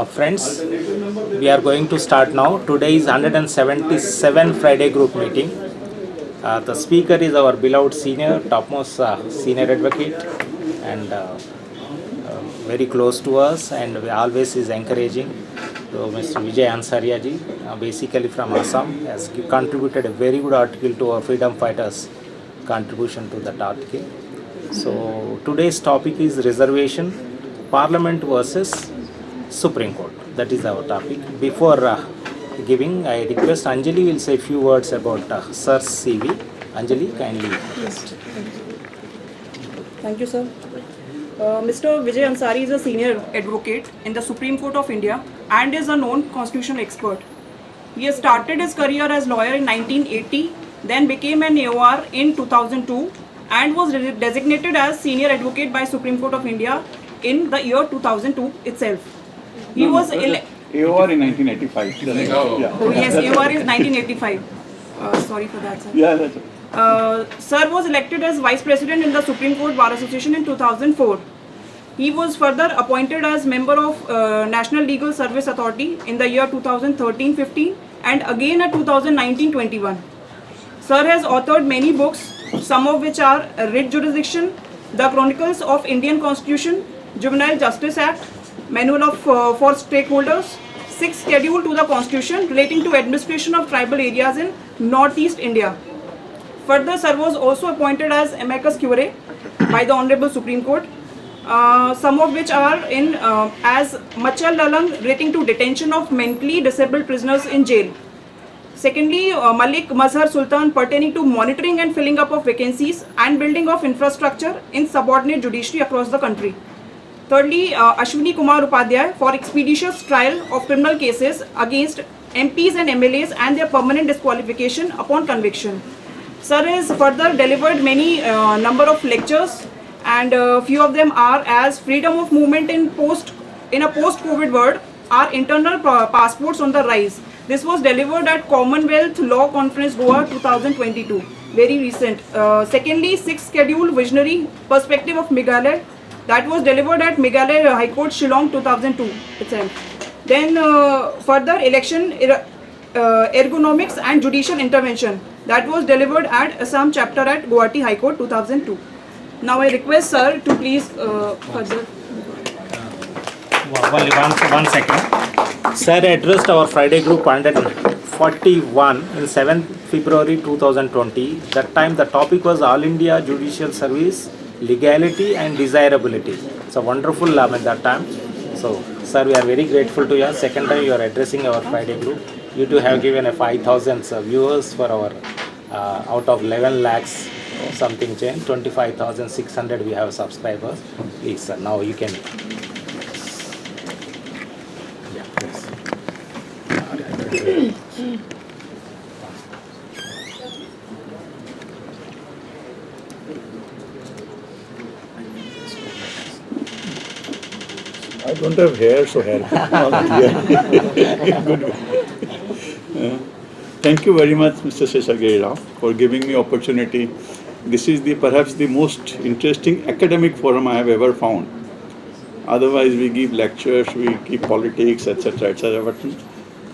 Friends, we are going to start now. Today is 177 Friday group meeting. The speaker is our beloved senior, topmost senior advocate, and very close to us, and we always is encouraging. So Mr. Vijay Hansaria ji, basically from Assam, has contributed a very good article to our freedom fighters' contribution to that article. So today's topic is reservation, Parliament versus Supreme Court. That is our topic. Before giving, I request Anjali will say a few words about Sir's CV. Anjali, kindly. Yes. Thank you, sir. Mr. Vijay Hansaria is a senior advocate in the Supreme Court of India and is a known constitutional expert. He has started his career as lawyer in 1980, then became an AOR in 2002 and was designated as senior advocate by Supreme Court of India in the year 2002 itself. He was AOR in 1985. Oh yes, AOR is 1985. Sorry for that, sir. Yeah, that's it. Sir was elected as Vice President in the Supreme Court Bar Association in 2004. He was further appointed as member of National Legal Service Authority in the year 2013-15 and again at 2019-21. Sir has authored many books, some of which are Writ Jurisdiction, The Chronicles of Indian Constitution, Juvenile Justice Act, Manual of for Stakeholders, 6th Schedule to the Constitution relating to administration of tribal areas in Northeast India. Further, Sir was also appointed as amicus curiae by the Honorable Supreme Court, some of which are in as Machal Lalang relating to detention of mentally disabled prisoners in jail. Secondly, Malik Mazhar Sultan pertaining to monitoring and filling up of vacancies and building of infrastructure in subordinate judiciary across the country. Thirdly, Ashwini Kumar Upadhyay for expeditious trial of criminal cases against MPs and MLAs and their permanent disqualification upon conviction. Sir has further delivered many number of lectures, and few of them are as freedom of movement in a post-COVID world, our internal passports on the rise. This was delivered at Commonwealth Law Conference Goa 2022, very recent. Secondly, 6th Schedule Visionary Perspective of Meghalaya. That was delivered at Meghalaya High Court, Shillong 2002 itself. Then further election ergonomics and judicial intervention. That was delivered at Assam chapter at Guwahati High Court 2002. Now I request Sir to please further. Only one second. Sir addressed our Friday group 141 in 7th February 2020. That time the topic was All India Judicial Service, Legality and Desirability. It's a wonderful at that time. So, sir, we are very grateful to you. Second time you are addressing our Friday group. You too have given a 5,000 viewers for our out of 11 lakhs something change. 25,600 we have subscribers. Please, sir, now you can. Yeah, yes. I don't have hair, so hair. Good. Thank you very much, Mr. G.Seshagiri, for giving me opportunity. This is perhaps the most interesting academic forum I have ever found. Otherwise, we give lectures, we give politics, etc., etc. But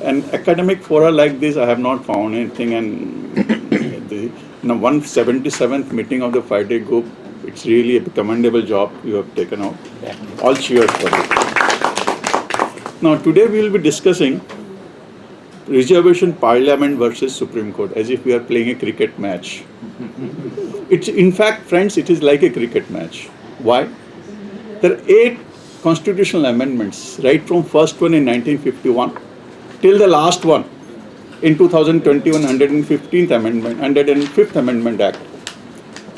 an academic forum like this, I have not found anything. And the 177th meeting of the Friday group, it's really a commendable job you have taken out. All cheers for it. Now, today we will be discussing reservation Parliament versus Supreme Court, as if we are playing a cricket match. It's, in fact, friends, it is like a cricket match. Why? There are 8 constitutional amendments, right from first one in 1951 till the last one in 2021, 115th Amendment, 105th Amendment Act.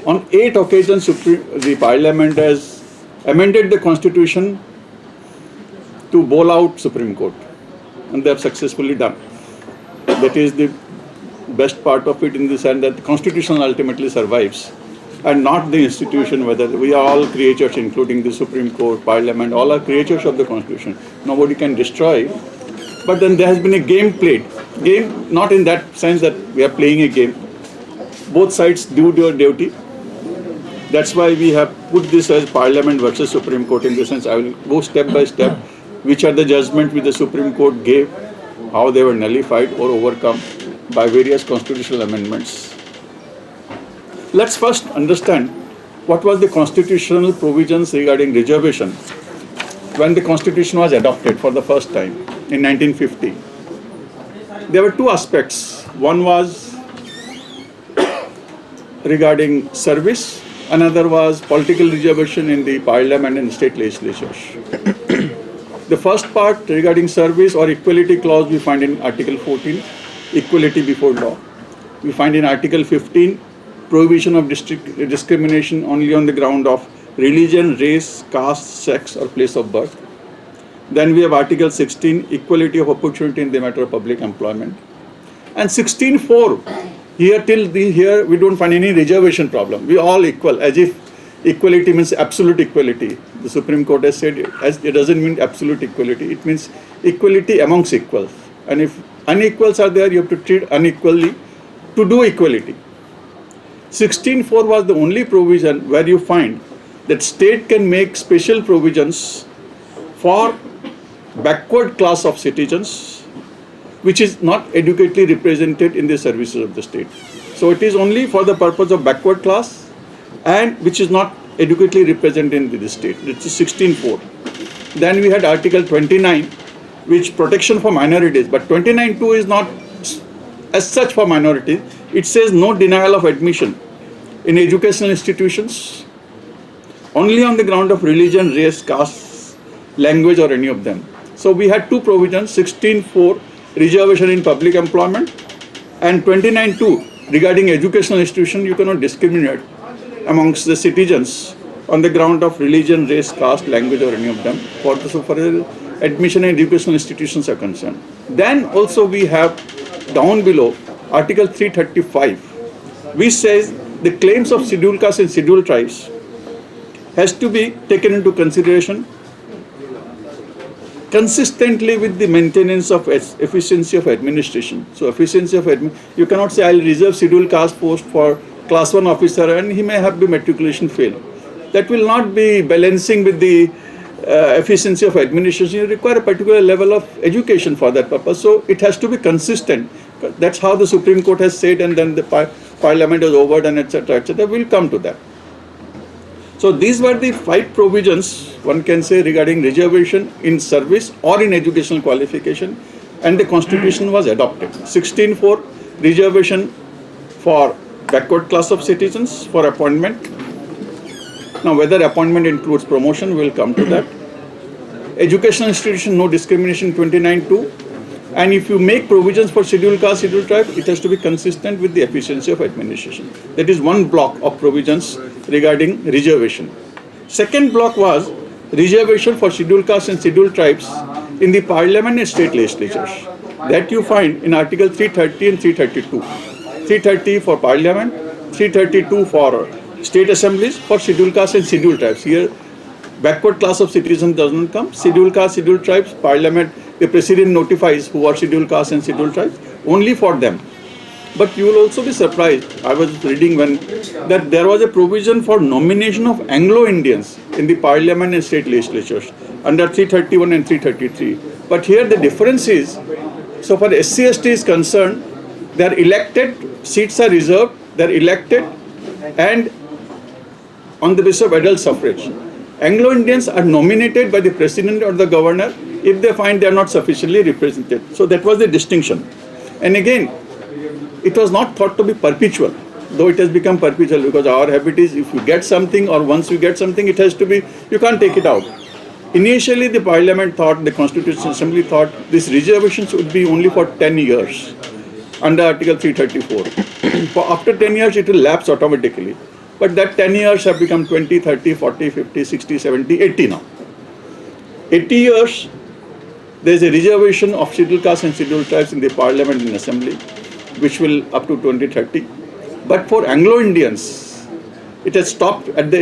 On 8 occasions, the Parliament has amended the Constitution to bowl out Supreme Court, and they have successfully done. That is the best part of it, in the sense that the Constitution ultimately survives, and not the institution. Whether we are all creatures, including the Supreme Court, Parliament, all are creatures of the Constitution. Nobody can destroy. But then there has been a game played. Game not in that sense that we are playing a game. Both sides do their duty. That's why we have put this as Parliament versus Supreme Court. In the sense, I will go step by step, which are the judgments which the Supreme Court gave, how they were nullified or overcome by various constitutional amendments. Let's first understand what was the constitutional provisions regarding reservation when the Constitution was adopted for the first time in 1950. There were two aspects. One was regarding service, another was political reservation in the parliament and state legislatures. The first part regarding service or equality clause we find in Article 14, equality before law. We find in Article 15, prohibition of discrimination only on the ground of religion, race, caste, sex or place of birth. Then we have Article 16, equality of opportunity in the matter of public employment. And 16.4, here we don't find any reservation problem. We all equal, as if equality means absolute equality. The Supreme Court has said it doesn't mean absolute equality. It means equality amongst equals. And if unequals are there, you have to treat unequally to do equality. 16.4 was the only provision where you find that state can make special provisions for backward class of citizens which is not adequately represented in the services of the state. So it is only for the purpose of backward class and which is not adequately represented in the state. It's 16.4. Then we had Article 29, which protection for minorities, but 29.2 is not as such for minorities. It says no denial of admission in educational institutions only on the ground of religion, race, caste, language or any of them. So we had two provisions, 16.4 reservation in public employment and 29.2 regarding educational institution. You cannot discriminate amongst the citizens on the ground of religion, race, caste, language or any of them for the admission in educational institutions are concerned. Then also we have down below Article 335 which says the claims of scheduled castes and scheduled tribes has to be taken into consideration consistently with the maintenance of efficiency of administration. So efficiency of you cannot say I'll reserve scheduled caste post for class 1 officer and he may have the matriculation fail. That will not be balancing with the efficiency of administration. You require a particular level of education for that purpose. So it has to be consistent. That's how the Supreme Court has said, and then the Parliament has overdone, etc., etc. We'll come to that. So these were the 5 provisions, one can say, regarding reservation in service or in educational qualification, and the Constitution was adopted. 16.4 reservation for backward class of citizens for appointment. Now whether appointment includes promotion, we will come to that. Educational institution, no discrimination, 29.2. And if you make provisions for scheduled caste, scheduled tribe, it has to be consistent with the efficiency of administration. That is one block of provisions regarding reservation. Second block was reservation for scheduled caste and scheduled tribes in the parliament and state legislatures. That you find in Article 330 and 332. 330 for parliament, 332 for state assemblies for scheduled caste and scheduled tribes. Here, backward class of citizens does not come. Scheduled caste, scheduled tribes, parliament, the president notifies who are scheduled caste and scheduled tribes, only for them. But you will also be surprised, I was reading that there was a provision for nomination of Anglo-Indians in the parliament and state legislatures under 331 and 333. But here the difference is, so far SC/ST is concerned, they are elected, seats are reserved, they are elected and on the basis of adult suffrage. Anglo-Indians are nominated by the president or the governor if they find they are not sufficiently represented. So that was the distinction. And again, it was not thought to be perpetual, though it has become perpetual, because our habit is if you get something or once you get something, it has to be, you can't take it out. Initially the parliament thought, the Constitutional Assembly thought this reservation should be only for 10 years under Article 334. For after 10 years it will lapse automatically. But that 10 years have become 20, 30, 40, 50, 60, 70, 80 now. 80 years, there is a reservation of scheduled castes and scheduled tribes in the parliament and assembly, which will up to 2030. But for Anglo-Indians, it has stopped at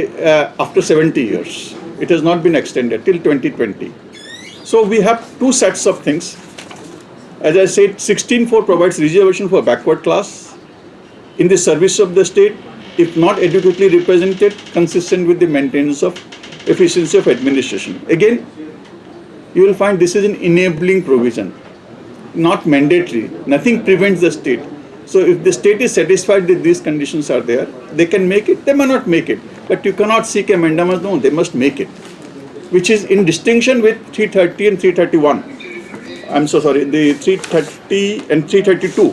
after 70 years. It has not been extended till 2020. So we have two sets of things. As I said, 16.4 provides reservation for backward class in the service of the state if not adequately represented, consistent with the maintenance of efficiency of administration. Again, you will find this is an enabling provision, not mandatory. Nothing prevents the state. So if the state is satisfied that these conditions are there, they can make it, they may not make it. But you cannot seek a mandamus, no, they must make it. Which is in distinction with 330 and 331. I'm so sorry, the 330 and 332,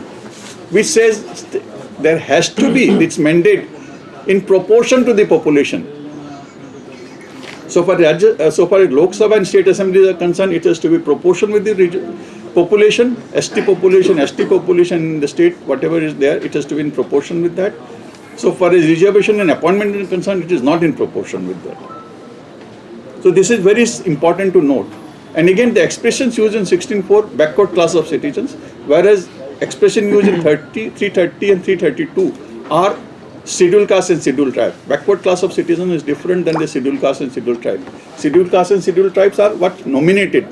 which says there has to be its mandate in proportion to the population. So far as Lok Sabha and state assemblies are concerned, it has to be proportion with the population, ST population in the state, whatever is there, it has to be in proportion with that. So far as reservation and appointment is concerned, it is not in proportion with that. So this is very important to note. And again, the expressions used in 16.4, backward class of citizens, whereas expression used in 330 and 332 are scheduled caste and scheduled tribe. Backward class of citizens is different than the scheduled caste and scheduled tribe. Scheduled caste and scheduled tribes are what nominated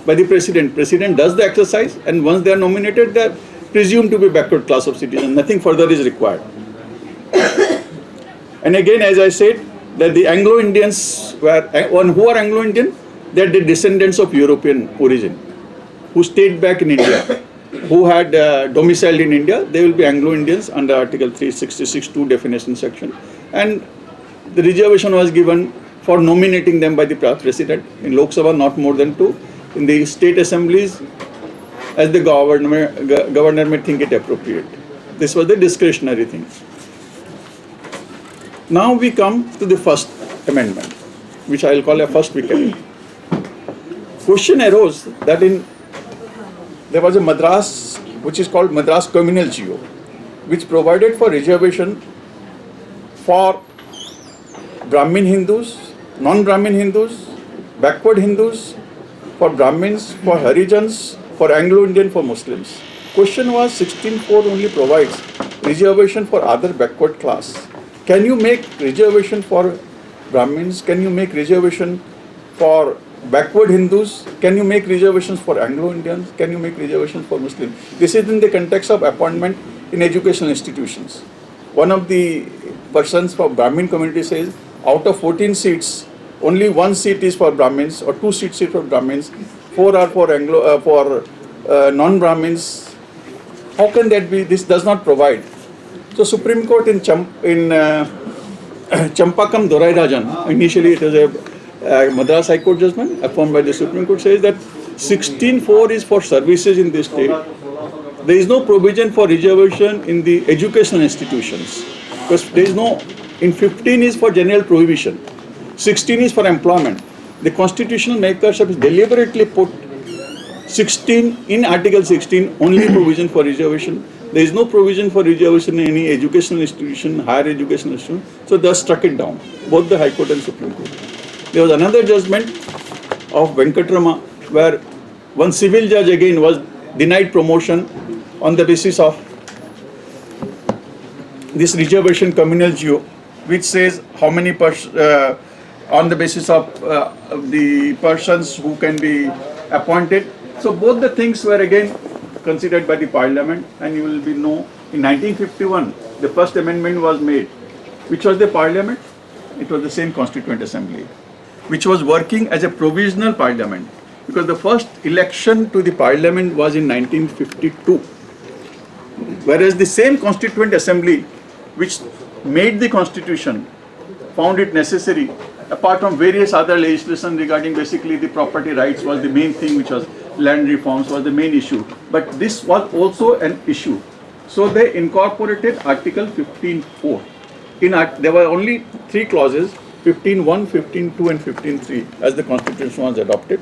by the president. President does the exercise, and once they are nominated, they are presumed to be backward class of citizens. Nothing further is required. And again, as I said, that the Anglo-Indians were, who are Anglo-Indian? They are the descendants of European origin, who stayed back in India, who had domiciled in India. They will be Anglo-Indians under Article 366(2) definition section. And the reservation was given for nominating them by the president. In Lok Sabha, not more than 2. In the state assemblies, as the governor may think it appropriate. This was the discretionary thing. Now we come to the first amendment, which I will call a first wicket. Question arose that there was a Madras, which is called Madras Communal GO, which provided for reservation for Brahmin Hindus, non-Brahmin Hindus, backward Hindus, for Brahmins, for Harijans, for Anglo-Indian, for Muslims. Question was 16.4 only provides reservation for other backward class. Can you make reservation for Brahmins? Can you make reservation for backward Hindus? Can you make reservations for Anglo-Indians? Can you make reservations for Muslims? This is in the context of appointment in educational institutions. One of the persons from Brahmin community says, out of 14 seats, only 1 seat is for Brahmins or 2 seats for Brahmins, 4 are for non-Brahmins. How can that be? This does not provide. So Supreme Court in Champakam Dorai Rajan, initially it was a Madras High Court judgment affirmed by the Supreme Court, says that 16.4 is for services in this state. There is no provision for reservation in the educational institutions, because there is no, in 15 is for general prohibition, 16 is for employment. The constitutional makers have deliberately put 16 in Article 16 only provision for reservation. There is no provision for reservation in any educational institution, higher educational institution, so they struck it down, both the High Court and Supreme Court. There was another judgment of Venkatrama where one civil judge again was denied promotion on the basis of this reservation communal geo, which says how many on the basis of the persons who can be appointed. So both the things were again considered by the parliament, and you will know in 1951 the first amendment was made. Which was the parliament? It was the same Constituent Assembly, which was working as a provisional parliament, because the first election to the parliament was in 1952. Whereas the same Constituent Assembly which made the constitution found it necessary, apart from various other legislation regarding basically the property rights was the main thing, which was land reforms was the main issue, but this was also an issue. So they incorporated Article 15.4. There were only 3 clauses, 15.1, 15.2 and 15.3 as the constitution was adopted.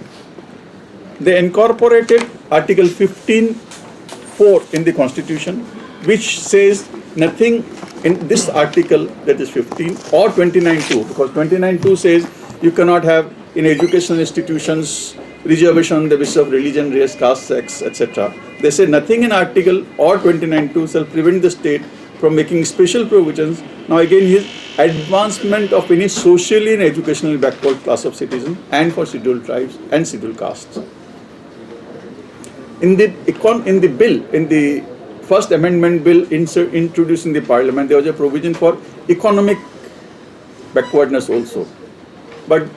They incorporated Article 15.4 in the constitution, which says nothing in this article, that is 15 or 29.2, because 29.2 says you cannot have in educational institutions reservation on the basis of religion, race, caste, sex, etc. They say nothing in article or 29.2 shall prevent the state from making special provisions. Now again, his advancement of any socially and educationally backward class of citizens and for scheduled tribes and scheduled castes. In the first amendment bill introduced in the parliament, there was a provision for economic backwardness also. But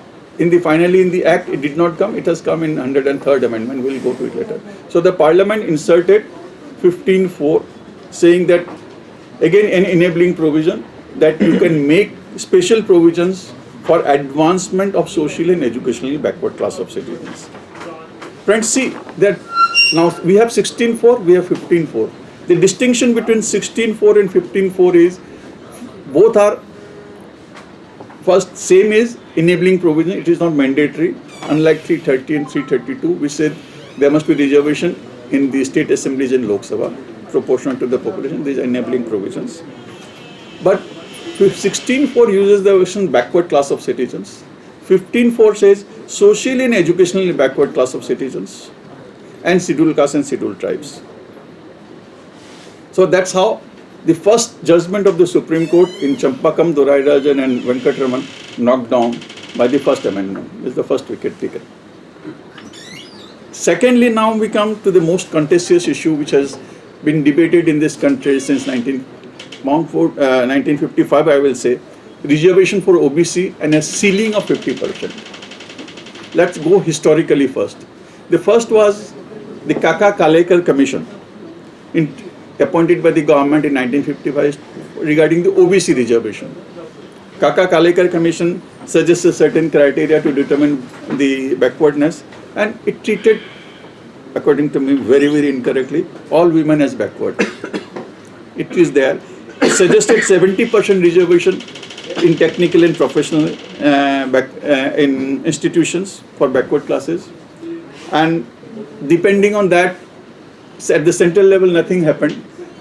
finally in the act, it did not come. It has come in 103rd amendment. We'll go to it later. So the parliament inserted 15(4), saying that again an enabling provision that you can make special provisions for advancement of socially and educationally backward class of citizens. Friends, see that now we have 16(4), we have 15(4). The distinction between 16(4) and 15(4) is both are first same is enabling provision. It is not mandatory, unlike 330 and 332, which said there must be reservation in the state assemblies and Lok Sabha proportional to the population. These are enabling provisions. But 16(4) uses the version backward class of citizens. 15(4) says socially and educationally backward class of citizens and scheduled castes and scheduled tribes. So that's how the first judgment of the Supreme Court in Champakam, Dorairajan and Venkatraman knocked down by the first amendment. This is the first wicket taken. Secondly, now we come to the most contentious issue which has been debated in this country since 1955, I will say, reservation for OBC and a ceiling of 50%. Let's go historically first. The first was the Kaka Kalekar Commission, appointed by the government in 1955 regarding the OBC reservation. Kaka Kalekar Commission suggests a certain criteria to determine the backwardness, and it treated, according to me, very, very incorrectly, all women as backward. It is there. It suggested 70% reservation in technical and professional in institutions for backward classes, and depending on that, at the central level nothing happened.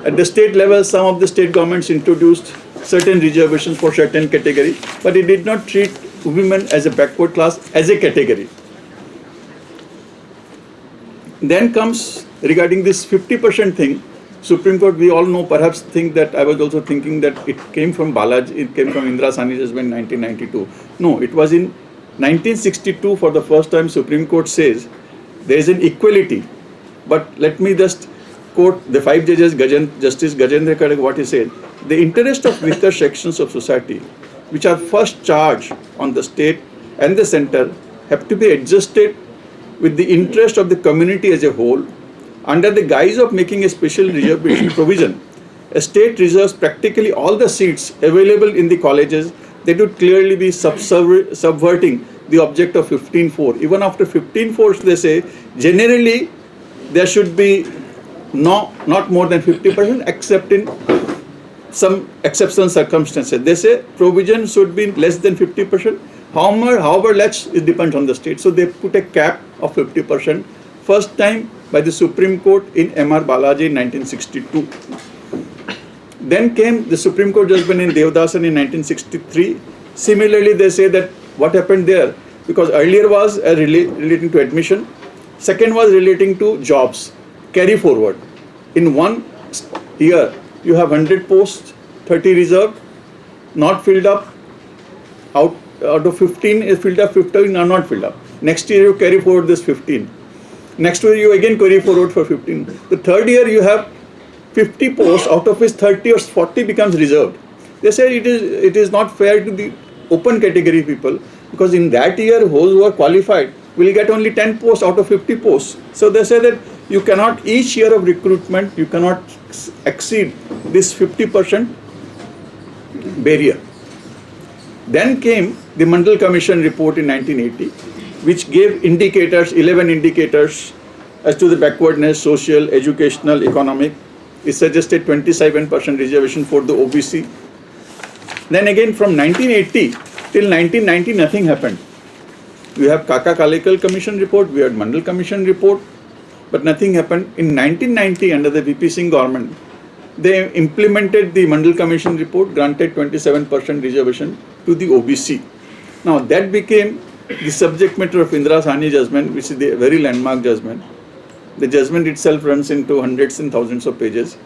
At the state level, some of the state governments introduced certain reservations for certain category, but it did not treat women as a backward class as a category. Then comes regarding this 50% thing. Supreme Court, we all know, perhaps think that I was also thinking that it came from Balaji, it came from Indra Sawhney judgment in 1992. No, it was in 1962 for the first time Supreme Court says there is an equality. But let me just quote the 5 judges, Justice Gajendra Khadak, what he said. The interest of weaker sections of society, which are first charged on the state and the center, have to be adjusted with the interest of the community as a whole. Under the guise of making a special reservation provision, a state reserves practically all the seats available in the colleges. That would clearly be subverting the object of 15(4). Even after 15(4), they say generally there should be not more than 50% except in some exceptional circumstances. They say provision should be less than 50%. However less, it depends on the state. So they put a cap of 50%. First time by the Supreme Court in M.R. Balaji in 1962. Then came the Supreme Court judgment in Devdasan in 1963. Similarly, they say that what happened there, because earlier was relating to admission, second was relating to jobs, carry forward. In 1 year, you have 100 posts, 30 reserved, not filled up, out of 15 is filled up, 15 are not filled up. Next year, you carry forward this 15. Next year, you again carry forward for 15. The third year, you have 50 posts, out of which 30 or 40 becomes reserved. They said it is not fair to the open category people, because in that year, those who are qualified will get only 10 posts out of 50 posts. So they say that you cannot, each year of recruitment, you cannot exceed this 50% barrier. Then came the Mandal Commission report in 1980, which gave indicators, 11 indicators as to the backwardness, social, educational, economic. It suggested 27% reservation for the OBC. Then again from 1980 till 1990, nothing happened. We have Kaka Kalekar Commission report, we had Mandal Commission report, but nothing happened. In 1990, under the VP Singh government, they implemented the Mandal Commission report, granted 27% reservation to the OBC. Now that became the subject matter of Indra Sawhney judgment, which is the very landmark judgment. The judgment itself runs into hundreds and thousands of pages.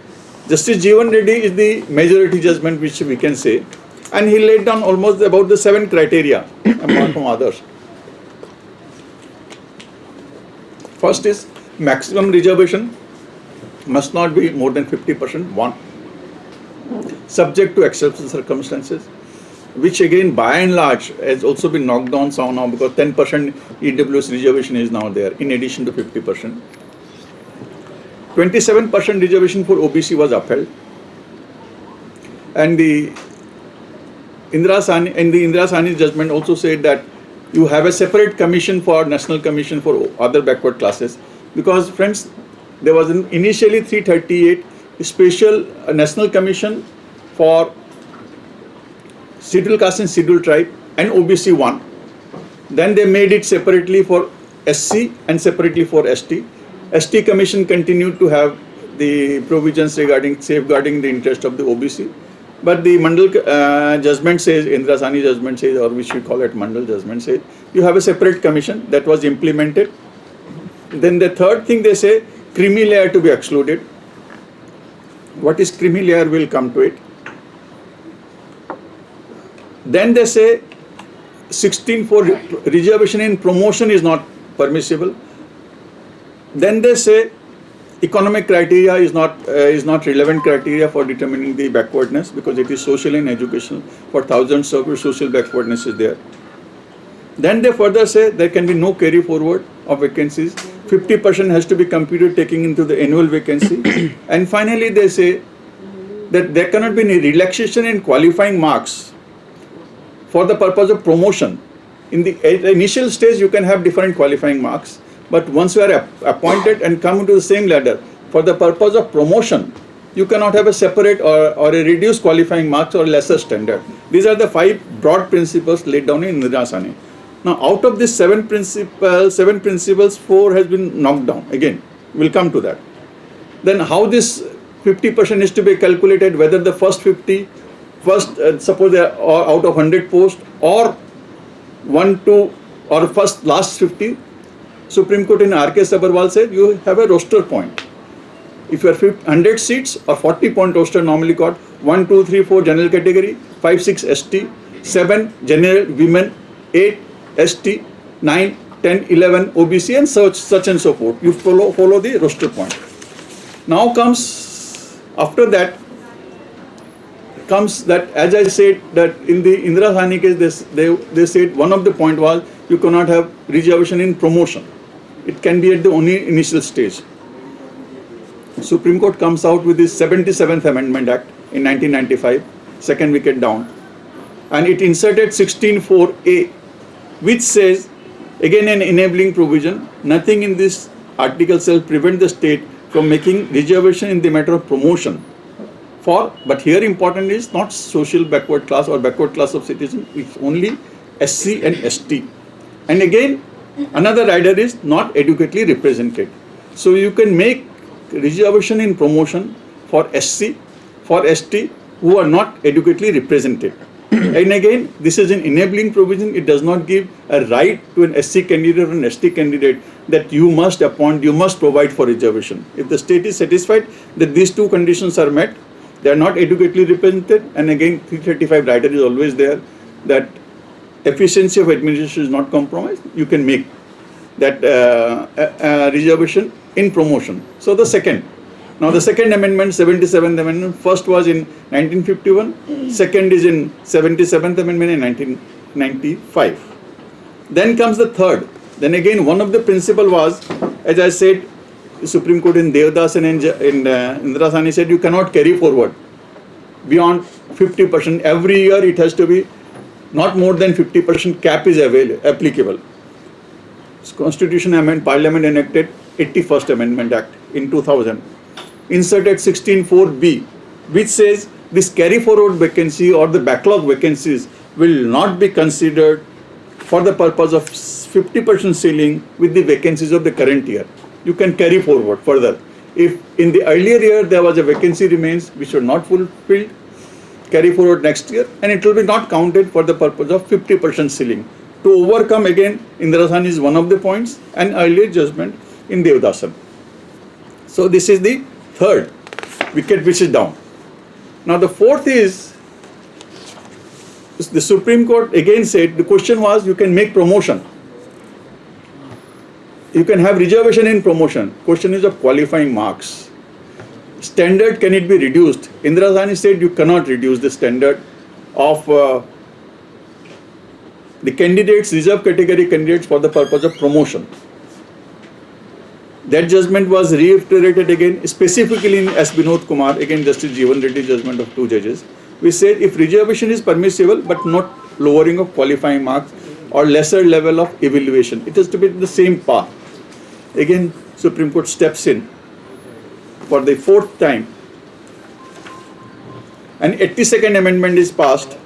Justice Jeevan Reddy is the majority judgment, which we can say, and he laid down almost about the 7 criteria apart from others. First is maximum reservation. must not be more than 50%, one, subject to exceptional circumstances, which again by and large has also been knocked down somehow because 10% EWS reservation is now there in addition to 50%. 27% reservation for OBC was upheld, and the Indra Sawhney's judgment also said that you have a separate commission for National Commission for other backward classes, because friends, there was initially 338 special National Commission for scheduled caste and scheduled tribe and OBC 1. Then they made it separately for SC and separately for ST. ST Commission continued to have the provisions regarding safeguarding the interest of the OBC. But the Mandal judgment says, Indra Sawhney judgment says, or which we call it Mandal judgment says, you have a separate commission that was implemented. Then the third thing they say, creamy layer to be excluded. What is creamy layer? We'll come to it. Then they say 16 for reservation in promotion is not permissible. Then they say economic criteria is not relevant criteria for determining the backwardness, because it is social and educational. For thousands of social backwardness is there. Then they further say there can be no carry forward of vacancies. 50% has to be computed taking into the annual vacancy. And finally they say that there cannot be any relaxation in qualifying marks for the purpose of promotion. In the initial stage you can have different qualifying marks, but once you are appointed and come into the same ladder, for the purpose of promotion, you cannot have a separate or a reduced qualifying marks or lesser standard. These are the 5 broad principles laid down in Indra Sawhney. Now, out of these 7 principles, 4 has been knocked down. Again, we'll come to that. Then how this 50% is to be calculated, whether the first 50, suppose they are out of 100 posts, or 1, 2, or last 50, Supreme Court in R.K. Sabharwal said you have a roster point. If you are 100 seats or 40-point roster normally got 1, 2, 3, 4 general category, 5, 6 ST, 7 general women, 8 ST, 9, 10, 11 OBC, and such and so forth. You follow the roster point. Now comes, after that, comes that, as I said, that in the Indra Sawhney case, they said one of the point was you cannot have reservation in promotion. It can be at the only initial stage. Supreme Court comes out with this 77th Amendment Act in 1995, second wicket down, and it inserted 16(4)(a), which says, again an enabling provision, nothing in this article shall prevent the state from making reservation in the matter of promotion for, but here important is not social backward class or backward class of citizen, it's only SC and ST. And again, another rider is not adequately represented. So you can make reservation in promotion for SC, for ST who are not adequately represented. And again, this is an enabling provision. It does not give a right to an SC candidate or an ST candidate that you must appoint, you must provide for reservation. If the state is satisfied that these 2 conditions are met, they are not adequately represented, and again 335 rider is always there, that efficiency of administration is not compromised, you can make that reservation in promotion. So the second. Now the second amendment, 77th amendment, first was in 1951, second is in 77th amendment in 1995. Then comes the third. Then again one of the principle was, as I said, Supreme Court in Devdas and in Indra Sawhney said you cannot carry forward beyond 50%. Every year it has to be not more than 50% cap is applicable. Constitution Amendment, Parliament enacted 81st Amendment Act in 2000. Inserted 16(4)(b), which says this carry forward vacancy or the backlog vacancies will not be considered for the purpose of 50% ceiling with the vacancies of the current year. You can carry forward further. If in the earlier year there was a vacancy remains which were not fulfilled, carry forward next year, and it will be not counted for the purpose of 50% ceiling. To overcome, again, Indra Sawhney is one of the points, and earlier judgment in Devdasan. So this is the third wicket which is down. Now the fourth is, the Supreme Court again said, the question was you can make promotion. You can have reservation in promotion. Question is of qualifying marks. standard can it be reduced? Indra said you cannot reduce the standard of the candidates, reserve category candidates for the purpose of promotion. That judgment was reiterated again, specifically in S. Binod Kumar, again Justice Jeevan Reddy judgment of 2 judges. We said if reservation is permissible but not lowering of qualifying marks or lesser level of evaluation, it has to be the same path. Again, Supreme Court steps in for the 4th time. An 82nd amendment is passed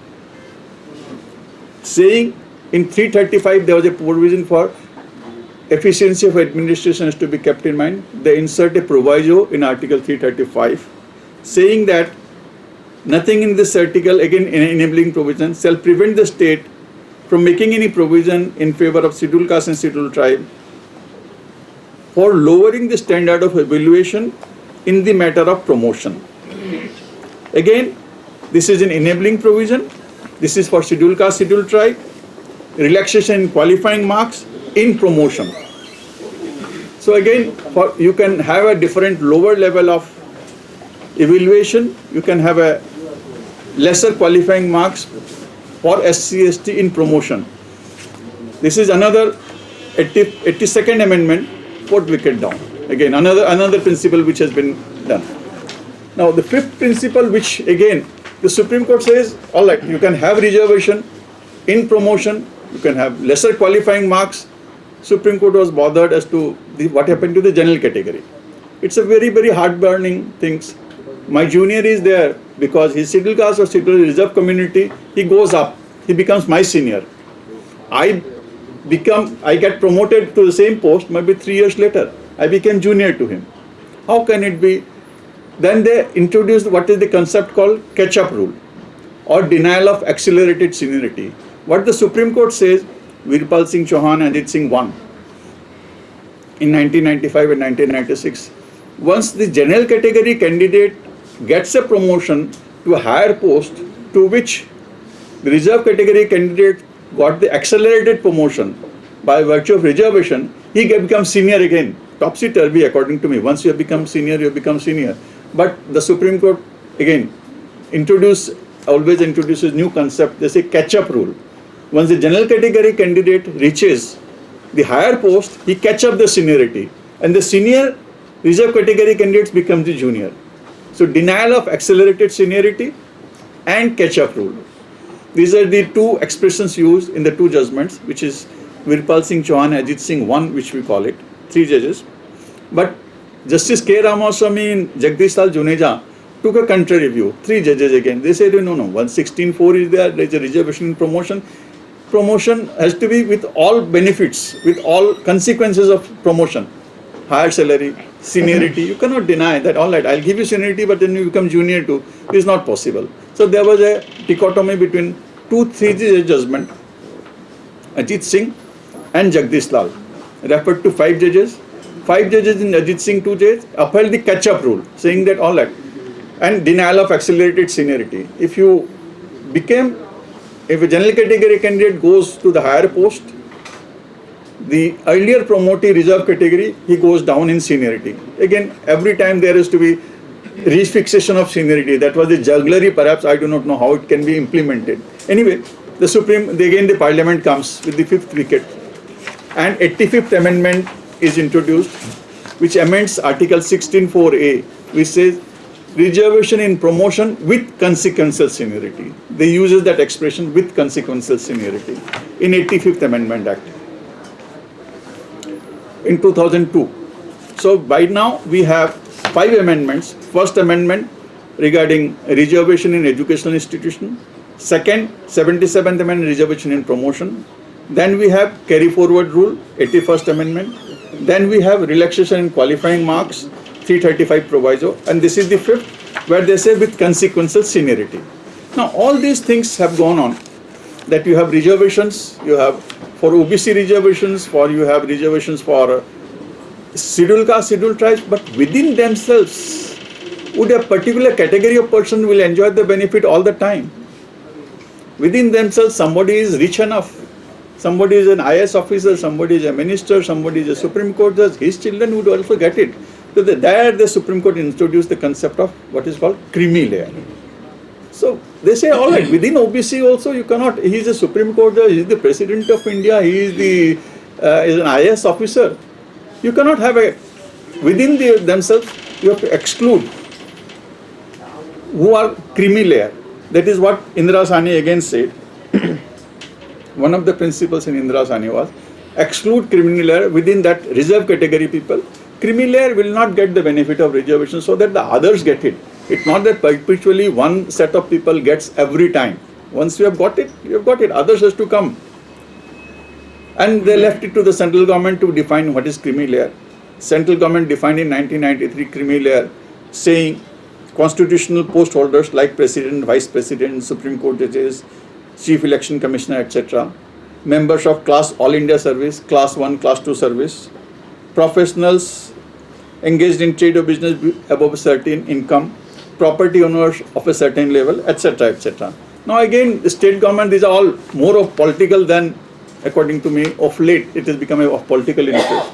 saying in 335 there was a provision for efficiency of administration has to be kept in mind. They insert a proviso in Article 335 saying that nothing in this article, again enabling provision, shall prevent the state from making any provision in favor of scheduled caste and scheduled tribe for lowering the standard of evaluation in the matter of promotion. Again, this is an enabling provision. This is for scheduled caste, scheduled tribe, relaxation in qualifying marks in promotion. So again, you can have a different lower level of evaluation, you can have a lesser qualifying marks for SC/ST in promotion. This is another 82nd amendment, 4th wicket down. Again, another principle which has been done. Now the 5th principle, which again the Supreme Court says, all right, you can have reservation in promotion, you can have lesser qualifying marks. Supreme Court was bothered as to what happened to the general category. It's a very, very heart-burning things. My junior is there because his scheduled caste or scheduled reserve community, he goes up, he becomes my senior. I get promoted to the same post, maybe 3 years later, I became junior to him. How can it be? Then they introduced what is the concept called catch-up rule or denial of accelerated seniority. What the Supreme Court says, Virpal Singh Chauhan and Ajit Singh won in 1995 and 1996. Once the general category candidate gets a promotion to a higher post to which the reserve category candidate got the accelerated promotion by virtue of reservation, he becomes senior again. Topsy-turvy according to me. Once you have become senior, you have become senior. But the Supreme Court again always introduces new concept. They say catch-up rule. Once the general category candidate reaches the higher post, he catch up the seniority. And the senior reserve category candidates become the junior. So denial of accelerated seniority and catch-up rule. These are the 2 expressions used in the 2 judgments, which is Virpal Singh Chauhan, Ajit Singh 1, which we call it, 3 judges. But Justice K. Ramaswamy and Jagdish Lal Juneja took a contrary view, 3 judges again. They said, no, 116.4 is there is a reservation in promotion. Promotion has to be with all benefits, with all consequences of promotion. Higher salary, seniority, you cannot deny that, all right, I'll give you seniority, but then you become junior too. It is not possible. So there was a dichotomy between 3 judges judgment, Ajit Singh and Jagdish Lal, referred to 5 judges. 5 judges in Ajit Singh 2 judges upheld the catch-up rule, saying that, all right, and denial of accelerated seniority. If a general category candidate goes to the higher post, the earlier promotee reserve category, he goes down in seniority. Again, every time there is to be refixation of seniority. That was the jugglery, perhaps. I do not know how it can be implemented. Anyway, the Parliament comes with the 5th wicket, and 85th amendment is introduced, which amends Article 16(4)(a), which says reservation in promotion with consequential seniority. They uses that expression, with consequential seniority, in 85th Amendment Act in 2002. So by now we have 5 amendments. First amendment regarding reservation in educational institution. Second, 77th Amendment, reservation in promotion. Then we have carry forward rule, 81st Amendment. Then we have relaxation in qualifying marks, 335 proviso. And this is the 5th, where they say with consequential seniority. Now all these things have gone on, that you have reservations, you have for OBC reservations, you have reservations for scheduled caste, scheduled tribes, but within themselves, would a particular category of person will enjoy the benefit all the time? Within themselves, somebody is rich enough, somebody is an IS officer, somebody is a minister, somebody is a Supreme Court judge, his children would also get it. So there the Supreme Court introduced the concept of what is called creamy layer. So they say, all right, within OBC also you cannot, he is a Supreme Court, he is the President of India, he is an IAS officer. You cannot have within themselves, you have to exclude who are creamy layer. That is what Indra Sawhney again said. One of the principles in Indra Sawhney was exclude creamy layer within that reserve category people. Creamy layer will not get the benefit of reservation so that the others get it. It's not that perpetually one set of people gets every time. Once you have got it, you have got it. Others has to come. And they left it to the central government to define what is creamy layer. Central government defined in 1993 creamy layer, saying constitutional post holders like President, Vice President, Supreme Court judges, Chief Election Commissioner, etc. Members of Class All India Service, Class 1, Class 2 Service, professionals engaged in trade or business above a certain income, property owners of a certain level, etc. etc. Now again, the state government, these are all more of political than, according to me, of late it has become of political interest.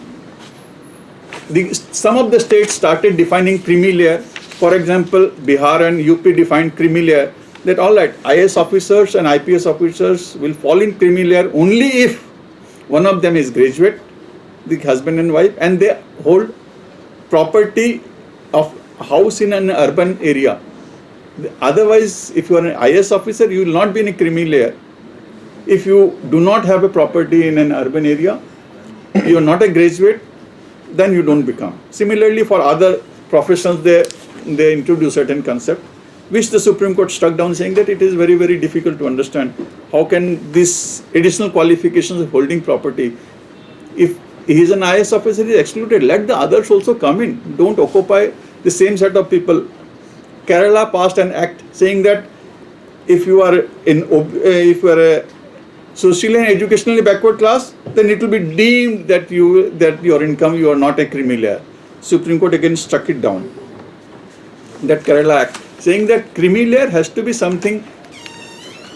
Some of the states started defining creamy layer. For example, Bihar and UP defined creamy layer, that all right, IAS officers and IPS officers will fall in creamy layer only if one of them is graduate, the husband and wife, and they hold property of house in an urban area. Otherwise, if you are an IAS officer, you will not be in a creamy layer. If you do not have a property in an urban area, you are not a graduate, then you don't become. Similarly, for other professions, they introduce certain concept, which the Supreme Court struck down, saying that it is very, very difficult to understand. How can this additional qualifications of holding property, if he is an IAS officer, he is excluded, let the others also come in. Don't occupy the same set of people. Kerala passed an act saying that if you are a socially and educationally backward class, then it will be deemed that your income, you are not a creamy layer. Supreme Court again struck it down. That Kerala Act, saying that creamy layer has to be something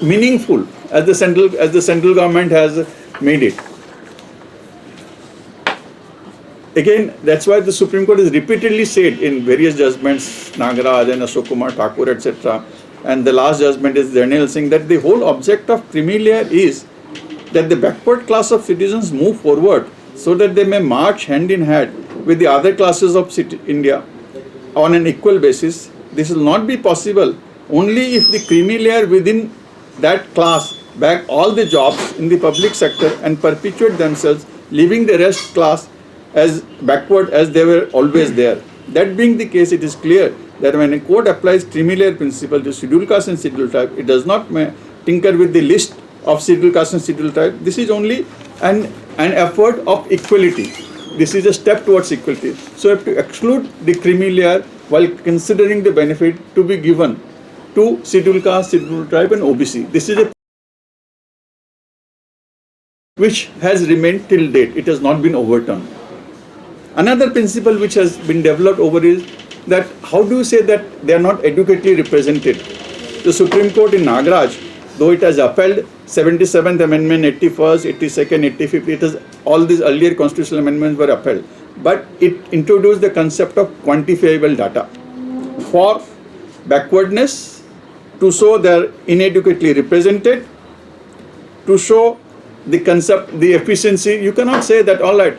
meaningful, as the central government has made it. Again, that's why the Supreme Court has repeatedly said in various judgments, Nagaraj and Ashok Kumar Thakur, etc., and the last judgment is Daniel saying that the whole object of creamy layer is that the backward class of citizens move forward so that they may march hand in hand with the other classes of India on an equal basis. This will not be possible only if the creamy layer within that class bag all the jobs in the public sector and perpetuate themselves, leaving the rest class as backward as they were always there. That being the case, it is clear that when a court applies creamy layer principle to scheduled caste and scheduled tribe, it does not tinker with the list of scheduled caste and scheduled tribe. This is only an effort of equality. This is a step towards equality. So you have to exclude the creamy layer while considering the benefit to be given to scheduled caste, scheduled tribe and OBC. This is a which has remained till date. It has not been overturned. Another principle which has been developed over is that how do you say that they are not adequately represented? The Supreme Court in Nagaraj, though it has upheld 77th Amendment, 81st, 82nd, 85th, it has all these earlier constitutional amendments were upheld. But it introduced the concept of quantifiable data for backwardness, to show they are inadequately represented, to show the concept, the efficiency. You cannot say that, all right,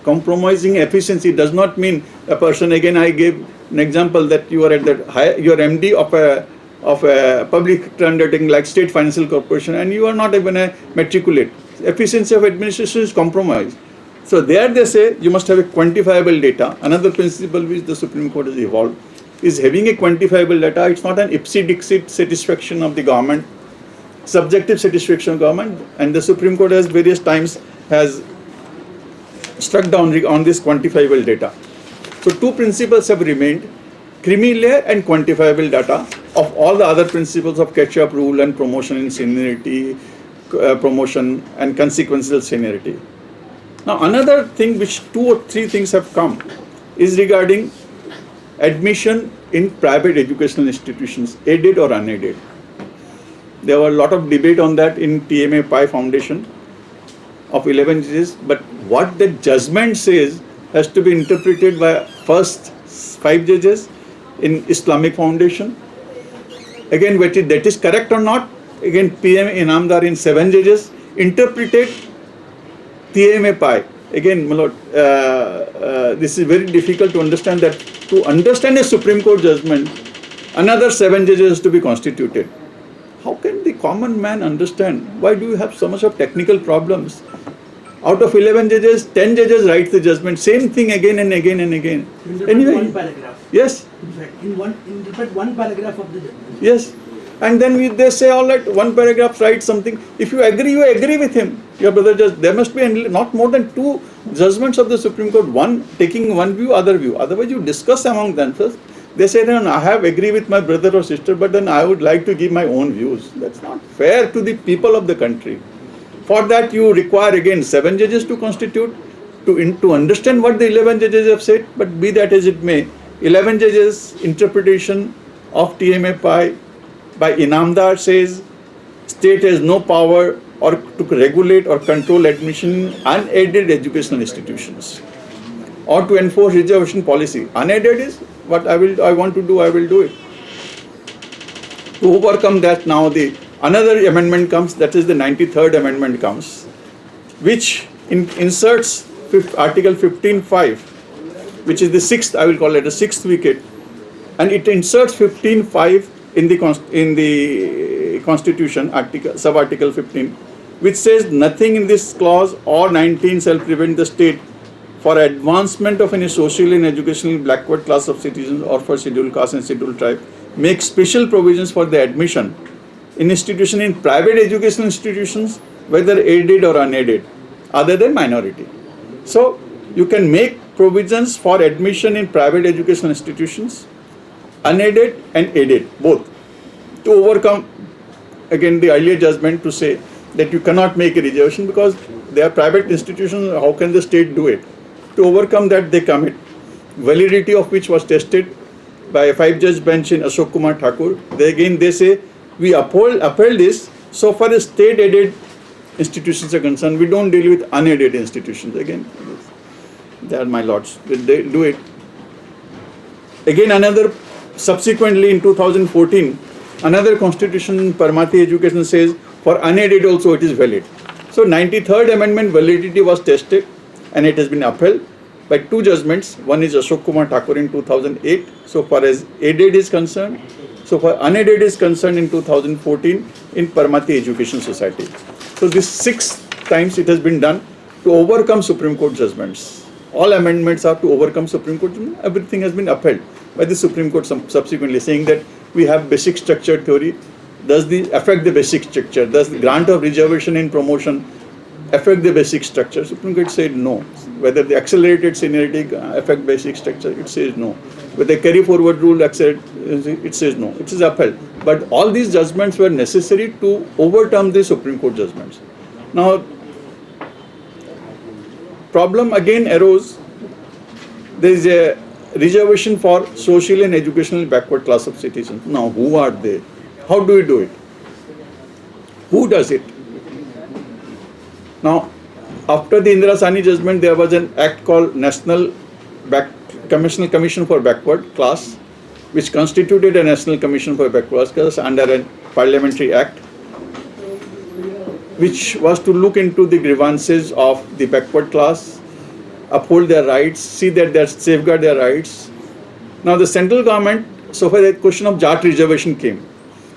compromising efficiency does not mean a person. Again, I gave an example that you are at that high, you are MD of a public undertaking like State Financial Corporation, and you are not even a matriculate. Efficiency of administration is compromised. So there they say you must have a quantifiable data. Another principle which the Supreme Court has evolved is having a quantifiable data. It's not an ipsy-dixit satisfaction of the government, subjective satisfaction of government, and the Supreme Court has various times has struck down on this quantifiable data. So two principles have remained, creamy layer and quantifiable data of all the other principles of catch-up rule and promotion in seniority, promotion and consequential seniority. Now another thing which 2 or 3 things have come is regarding admission in private educational institutions, aided or unaided. There were a lot of debate on that in TMA Pi Foundation of 11 judges, but what the judgment says has to be interpreted by first 5 judges in Islamic Foundation. Again, whether that is correct or not, again PM Inamdar in 7 judges, interpreted TMA Pi. Again, my lord, this is very difficult to understand, that to understand a Supreme Court judgment, another 7 judges has to be constituted. How can the common man understand? Why do you have so much of technical problems? Out of 11 judges, 10 judges write the judgment, same thing again and again and again. Anyway, one paragraph. Yes. In fact, interpret one paragraph of the judgment. Yes. And then they say, all right, one paragraph writes something. If you agree with him. Your brother judge, there must be not more than 2 judgments of the Supreme Court, one taking one view, other view. Otherwise, you discuss among themselves. They say, no, I have agreed with my brother or sister, but then I would like to give my own views. That's not fair to the people of the country. For that, you require again 7 judges to constitute, to understand what the 11 judges have said. But be that as it may, 11 judges interpretation of TMA Pi by Inamdar says, state has no power or to regulate or control admission in unaided educational institutions or to enforce reservation policy. Unaided is what I want to do, I will do it. To overcome that, now another amendment comes, that is the 93rd amendment comes, which inserts Article 15.5, which is the 6th, I will call it the 6th wicket, and it inserts 15.5 in the Constitution, sub-article 15, which says nothing in this clause or 19 shall prevent the state for advancement of any social and educational backward class of citizens or for scheduled caste and scheduled tribe make special provisions for the admission in institution in private educational institutions, whether aided or unaided, other than minority. So you can make provisions for admission in private educational institutions, unaided and aided, both, to overcome again the earlier judgment to say that you cannot make a reservation because they are private institutions. How can the state do it? To overcome that, they commit, validity of which was tested by a 5-judge bench in Ashok Kumar Thakur. They say we uphold this so far as state-aided institutions are concerned. We don't deal with unaided institutions. Again, they are my lords. They do it. Again, another, subsequently in 2014, another constitution in Parmati education says for unaided also it is valid. So 93rd amendment validity was tested and it has been upheld by 2 judgments. One is Ashok Kumar Thakur in 2008, so far as aided is concerned. So far unaided is concerned in 2014 in Parmati Education Society. So this 6 times it has been done to overcome Supreme Court judgments. All amendments are to overcome Supreme Court judgment. Everything has been upheld by the Supreme Court subsequently, saying that we have basic structure theory. Does this affect the basic structure? Does the grant of reservation in promotion affect the basic structure? Supreme Court said no. Whether the accelerated seniority affect basic structure, it says no. Whether the carry forward rule it says no. It is upheld. But all these judgments were necessary to overturn the Supreme Court judgments. Now, problem again arose. There is a reservation for social and educational backward class of citizens. Now, who are they? How do we do it? Who does it? Now, after the Indra Sawhney judgment, there was an act called National Commission for Backward Class, which constituted a National Commission for Backward Class under a parliamentary act, which was to look into the grievances of the backward class, uphold their rights, see that they safeguard their rights. Now, the central government, so far the question of Jat reservation came.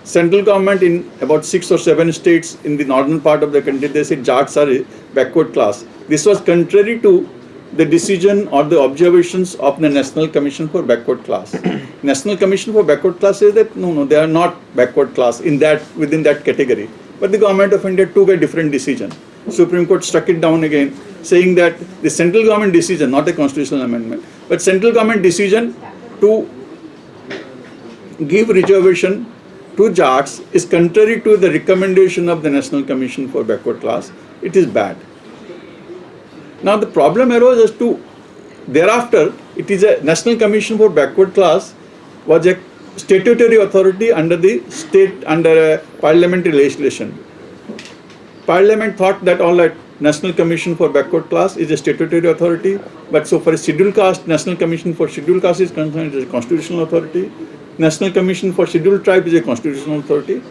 Central government in about 6 or 7 states in the northern part of the country, they said Jats are a backward class. This was contrary to the decision or the observations of the National Commission for Backward Class. National Commission for Backward Class says that no, they are not backward class within that category. But the government of India took a different decision. Supreme Court struck it down again, saying that the central government decision, not a constitutional amendment, but central government decision to give reservation to Jats is contrary to the recommendation of the National Commission for Backward Class. It is bad. Now the problem arose as to, thereafter, it is a National Commission for Backward Class was a statutory authority under the state, under a parliamentary legislation. Parliament thought that all right, National Commission for Backward Class is a statutory authority, but so for a scheduled caste, National Commission for Scheduled Caste is concerned, it is a constitutional authority. National Commission for Scheduled Tribe is a constitutional authority.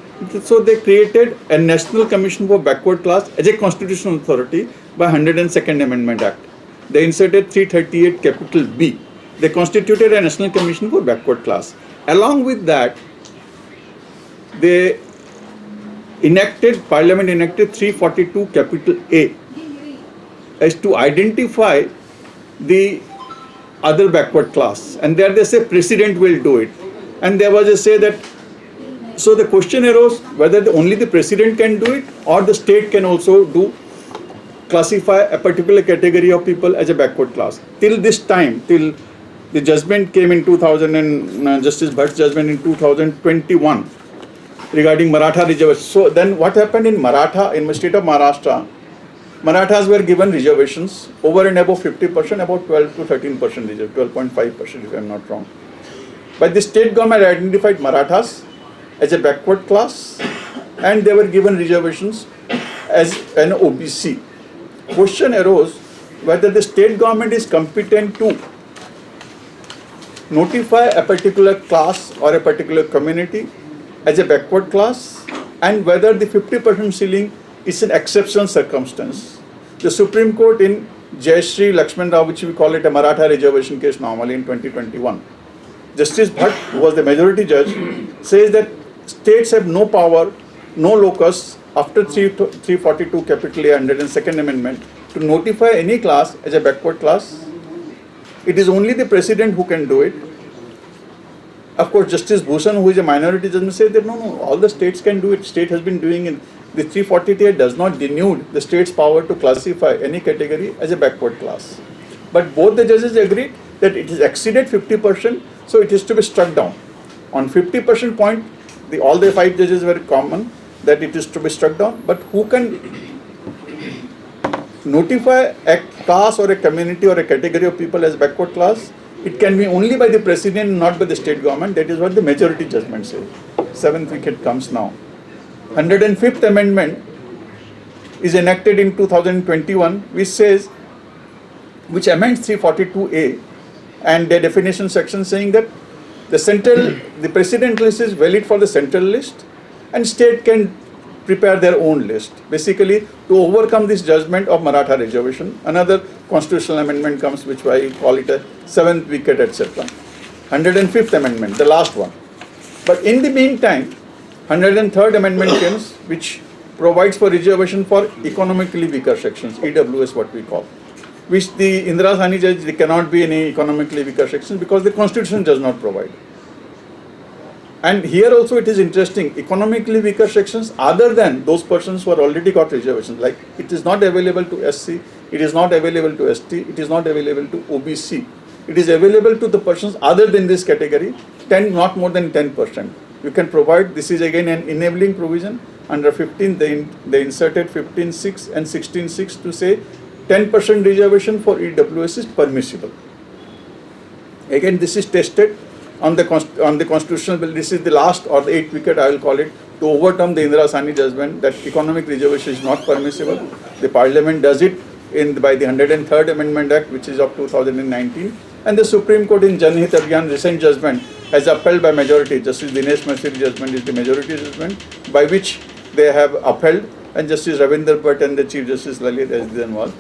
So they created a National Commission for Backward Class as a constitutional authority by 102nd Amendment Act. They inserted 338 capital B. They constituted a National Commission for Backward Class. Along with that, they Parliament enacted 342 capital A as to identify the other backward class. And there they say President will do it. And there was a say that, so the question arose whether only the President can do it or the state can also classify a particular category of people as a backward class. Till this time, till the judgment came in 2000 and Justice Bhatt's judgment in 2021 regarding Maratha reservations. So then what happened in Maratha, in the state of Maharashtra, Marathas were given reservations over and above 50%, about 12 to 13% reservation, 12.5% if I am not wrong. But the state government identified Marathas as a backward class and they were given reservations as an OBC. Question arose whether the state government is competent to notify a particular class or a particular community as a backward class and whether the 50% ceiling is an exceptional circumstance. The Supreme Court in G.Seshagiri Lakshman Rao, which we call it a Maratha reservation case normally in 2021, Justice Bhatt, who was the majority judge, says that states have no power, no locus after 342 capital A 102nd Amendment to notify any class as a backward class. It is only the President who can do it. Of course, Justice Bhushan, who is a minority judge, said that no, all the states can do it. State has been doing it. The 348 does not denude the state's power to classify any category as a backward class. But both the judges agreed that it has exceeded 50%, so it is to be struck down. On 50% point, all the 5 judges were common that it is to be struck down. But who can notify a class or a community or a category of people as backward class? It can be only by the President, not by the state government. That is what the majority judgment says. 7th wicket comes now. 105th Amendment is enacted in 2021, which amends 342A and the definition section saying that the President list is valid for the central list and state can prepare their own list. Basically, to overcome this judgment of Maratha reservation, another constitutional amendment comes, which I call it a 7th wicket, etc. 105th Amendment, the last one. But in the meantime, 103rd Amendment comes, which provides for reservation for economically weaker sections, EWS what we call, which the Indra judge, there cannot be any economically weaker sections because the Constitution does not provide. And here also it is interesting, economically weaker sections other than those persons who are already got reservations, like it is not available to SC, it is not available to ST, it is not available to OBC. It is available to the persons other than this category, not more than 10%. You can provide, this is again an enabling provision. Under 15, they inserted 15.6 and 16.6 to say 10% reservation for EWS is permissible. Again, this is tested on the constitutional bill. This is the last or the 8th wicket, I will call it, to overturn the Indra judgment that economic reservation is not permissible. The Parliament does it by the 103rd Amendment Act, which is of 2019, and the Supreme Court in Jan Hit Abhiyan recent judgment has upheld by majority. Justice Dinesh Masiri judgment is the majority judgment by which they have upheld, and Justice Ravindra Bhatt and the Chief Justice Lalit Asdian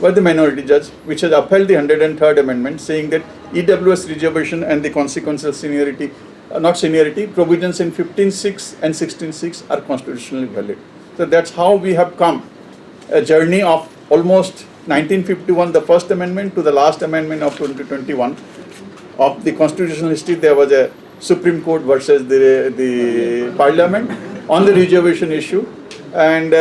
were the minority judge, which has upheld the 103rd Amendment, saying that EWS reservation and the consequential seniority, provisions in 15.6 and 16.6 are constitutionally valid. So that's how we have come, a journey of almost 1951, the first amendment, to the last amendment of 2021. Of the constitutional history, there was a Supreme Court versus the Parliament on the reservation issue, and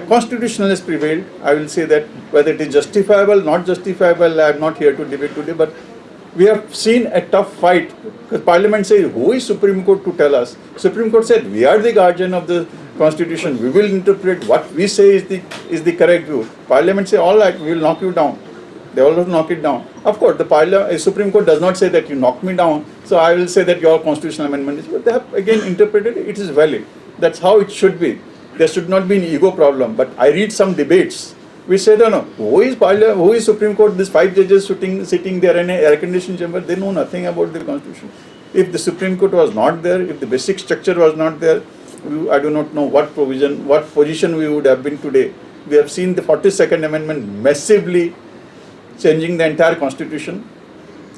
constitutionalists prevailed. I will say that whether it is justifiable, not justifiable, I am not here to debate today, but we have seen a tough fight, because Parliament says, who is Supreme Court to tell us? Supreme Court said, we are the guardian of the Constitution, we will interpret what we say is the correct view. Parliament say, all right, we will knock you down. They always knock it down. Of course, the Supreme Court does not say that you knocked me down, so I will say that your constitutional amendment is, but they have again interpreted it is valid. That's how it should be. There should not be an ego problem. But I read some debates We said, no, who is Supreme Court? These 5 judges sitting there in an air-conditioned chamber, they know nothing about the Constitution. If the Supreme Court was not there, if the basic structure was not there, I do not know what position we would have been today. We have seen the 42nd Amendment massively changing the entire Constitution.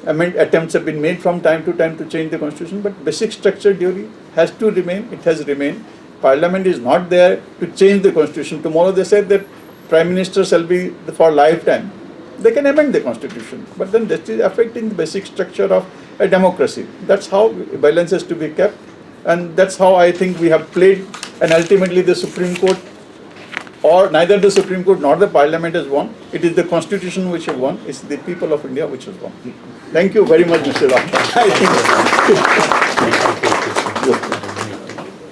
Attempts have been made from time to time to change the Constitution, but basic structure duty has to remain. It has remained. Parliament is not there to change the Constitution. Tomorrow they said that Prime Minister shall be for lifetime. They can amend the Constitution, but then that is affecting the basic structure of a democracy. That's how balance has to be kept, and that's how I think we have played, and ultimately the Supreme Court, or neither the Supreme Court nor the Parliament has won. It is the Constitution which has won. It's the people of India which has won. Thank you very much, Mr. Rao.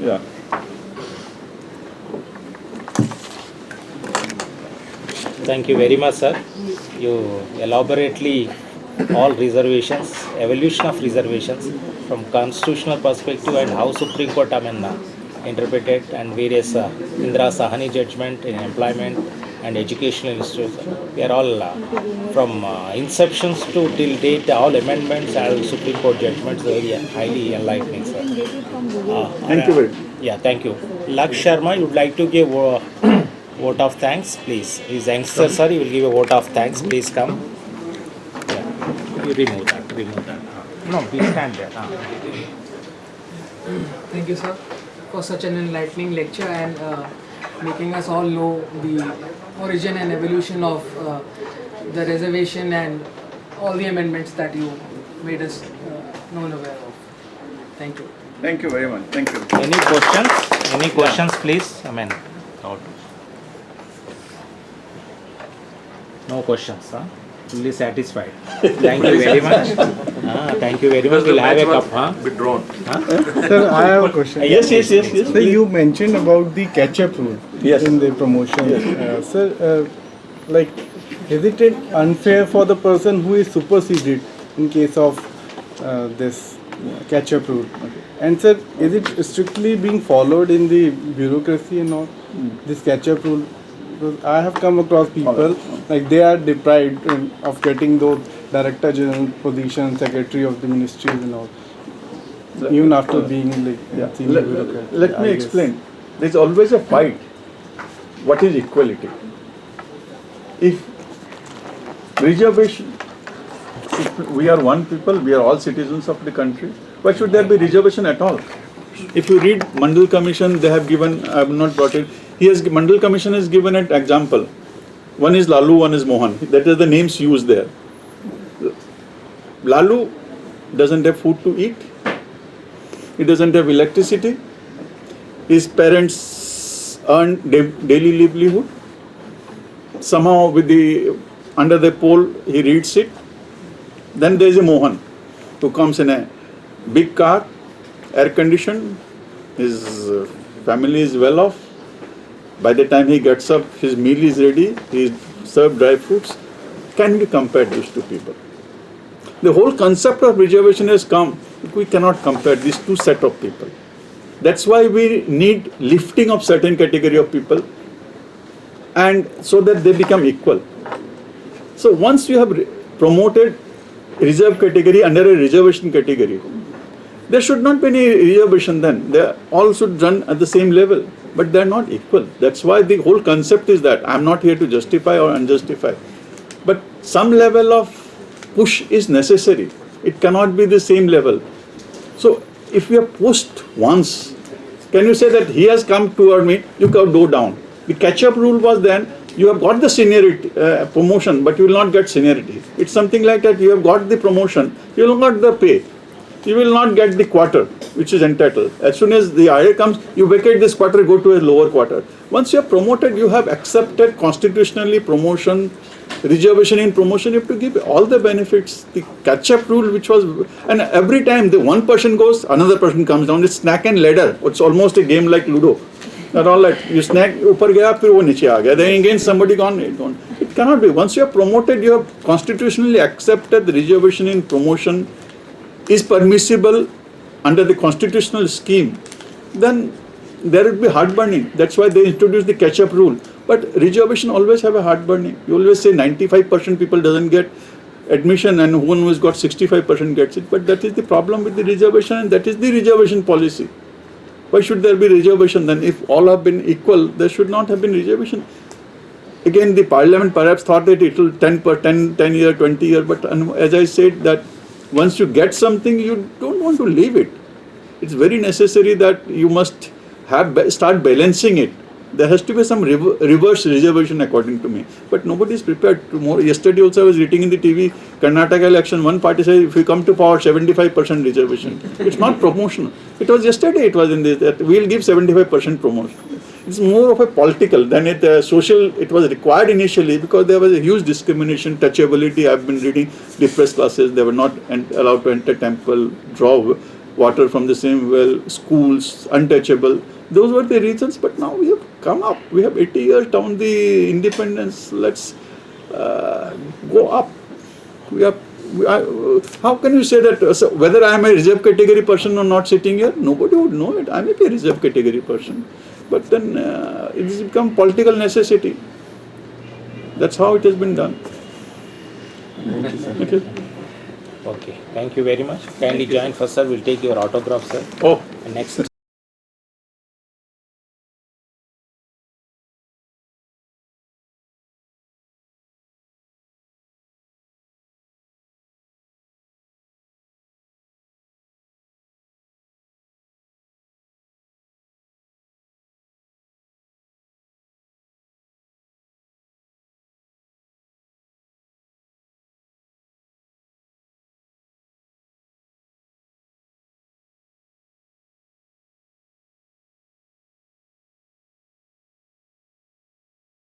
Yeah. Thank you very much, sir. You elaborately all reservations, evolution of reservations from constitutional perspective and how Supreme Court interpreted, and various Indra Sawhney judgment in employment and educational institutions. We are all from inceptions to till date, all amendments and Supreme Court judgments very highly enlightening, sir. Thank you very much. Yeah, thank you. Laksh Sharma, you would like to give vote of thanks, please. His youngster, sir, he will give a vote of thanks. Please come. Yeah. You remove that. No, please stand there. Thank you, sir, for such an enlightening lecture and making us all know the origin and evolution of the reservation and all the amendments that you made us known aware of. Thank you. Thank you very much. Thank you. Any questions? Any questions, please? Out. No questions, huh? Fully satisfied. Thank you very much. Thank you very much. We'll have a cup, huh? Withdrawn. Sir, I have a question. Yes. Sir, you mentioned about the catch-up rule in the promotion. Yes. Sir, is it unfair for the person who is superseded in case of this catch-up rule? Okay. And sir, is it strictly being followed in the bureaucracy and all, this catch-up rule? Because I have come across people, they are deprived of getting those Director General positions, Secretary of the Ministries and all, even after being senior bureaucrat. Let me explain. There is always a fight. What is equality? If reservation, if we are one people, we are all citizens of the country, why should there be reservation at all? If you read Mandal Commission, they have given, I have not brought it, Mandal Commission has given an example. One is Lalu, one is Mohan. That is the names used there. Lalu doesn't have food to eat. He doesn't have electricity. His parents earn daily livelihood. Somehow under the pole he reads it. Then there is a Mohan who comes in a big car, air conditioned. His family is well off. By the time he gets up, his meal is ready. He is served dry fruits. Can we compare these two people? The whole concept of reservation has come. We cannot compare these two set of people. That's why we need lifting of certain category of people, and so that they become equal. So once you have promoted reserve category under a reservation category, there should not be any reservation then. They all should run at the same level, but they are not equal. That's why the whole concept is that. I am not here to justify or unjustify, but some level of push is necessary. It cannot be the same level. So if you have pushed once, can you say that he has come toward me, you can go down? The catch-up rule was then, you have got the seniority promotion, but you will not get seniority. It's something like that. You have got the promotion, you will not get the pay. You will not get the quarter which is entitled. As soon as the IR comes, you vacate this quarter, go to a lower quarter. Once you are promoted, you have accepted constitutionally promotion, reservation in promotion. You have to give all the benefits. The catch-up rule, which was, and every time the one person goes, another person comes down. It's snack and ladder. It's almost a game like Ludo. Not all that. You snack, upar gaya, फिर वो नीचे आ गया. Then again somebody gone, it gone. It cannot be. Once you are promoted, you have constitutionally accepted the reservation in promotion is permissible under the constitutional scheme, then there would be heartburning. That's why they introduced the catch-up rule. But reservation always have a heartburning. You always say 95% people doesn't get admission and one who's got 65% gets it. But that is the problem with the reservation, and that is the reservation policy. Why should there be reservation then? If all have been equal, there should not have been reservation. Again, the parliament perhaps thought that it will 10 year, 20 year, but as I said, that once you get something, you don't want to leave it. It's very necessary that you must start balancing it. There has to be some reverse reservation according to me. But nobody is prepared. Tomorrow, yesterday also I was reading in the TV, Karnataka election, one party said if we come to power, 75% reservation. It's not promotional. It was yesterday, it was in this, that we'll give 75% promotion. It's more of a political than social. It was required initially because there was a huge discrimination, touchability. I've been reading depressed classes, they were not allowed to enter temple, draw water from the same well, schools, untouchable. Those were the reasons, but now we have come up. We have 80 years down the independence. Let's go up. How can you say that whether I am a reserve category person or not sitting here? Nobody would know it. I may be a reserve category person. But then it has become political necessity. That's how it has been done. Okay. Okay, thank you very much. Kindly join first, sir. We'll take your autograph, sir. Oh. And next.